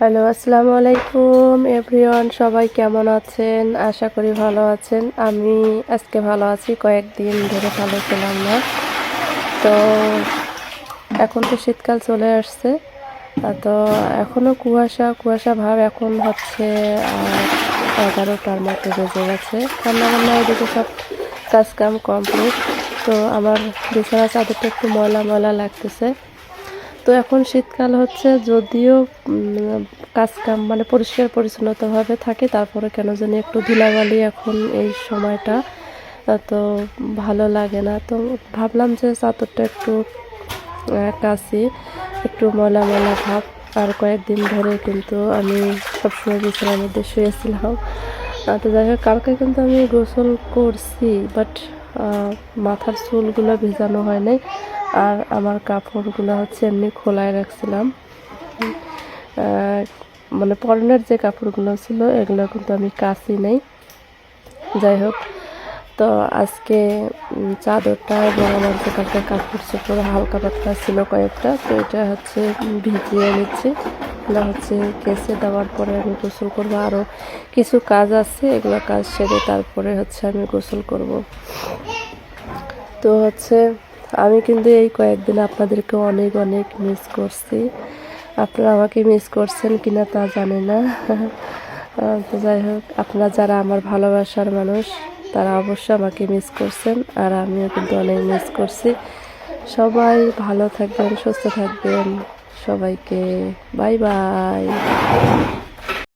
Hello, আসসালামু আলাইকুম everyone. সবাই কেমন আছেন? আশা করি ভালো আছেন। আমি আজকে ভালো আছি, কয়েকদিন ধরে ভালো ছিলাম না। তো এখন তো শীতকাল চলে আসছে, তো এখনও কুয়াশা কুয়াশা ভাব। এখন হচ্ছে 11টার মতো বেজে গেছে। রান্নাবান্না এদিকে সব কাজকাম কমপ্লিট। তো আমার বিছানা চাদরটা একটু ময়লা ময়লা লাগতেছে। তো এখন শীতকাল হচ্ছে, যদিও কাজকাম মানে পরিষ্কার পরিচ্ছন্নতাভাবে থাকে, তারপরে কেন জানি একটু ধুলাবালি এখন এই সময়টা তো ভালো লাগে না। তো ভাবলাম যে চাদরটা একটু কাচি, একটু ময়লা ময়লা ভাব। আর কয়েকদিন ধরে কিন্তু আমি সবসময় বিছানার মধ্যে শুয়েছিলাম। তো যাই হোক, কালকে কিন্তু আমি গোসল করছি, বাট মাথার চুলগুলো ভেজানো হয় নাই। আর আমার কাপড়গুলো হচ্ছে এমনি খোলায় রাখছিলাম। মানে পরনের যে কাপড়গুলো ছিল এগুলো কিন্তু আমি কাচি নাই। যাই হোক, তো আজকে চাদরটা এবং আমার যে কালকে কাপড় চোপড় হালকা পাতলা ছিল কয়েকটা, তো এটা হচ্ছে ভিজিয়ে নিচ্ছি। এগুলো হচ্ছে কেচে দেওয়ার পরে আমি গোসল করবো। আরও কিছু কাজ আছে, এগুলো কাজ সেরে তারপরে হচ্ছে আমি গোসল করব। তো হচ্ছে আমি কিন্তু এই কয়েকদিন আপনাদেরকে অনেক অনেক মিস করছি। আপনারা আমাকে মিস করছেন কিনা তা জানি না। তো যাই হোক, আপনারা যারা আমার ভালোবাসার মানুষ তারা অবশ্যই আমাকে মিস করছেন, আর আমিও কিন্তু অনেক মিস করছি। সবাই ভালো থাকবেন, সুস্থ থাকবেন। সবাইকে বাই বাই।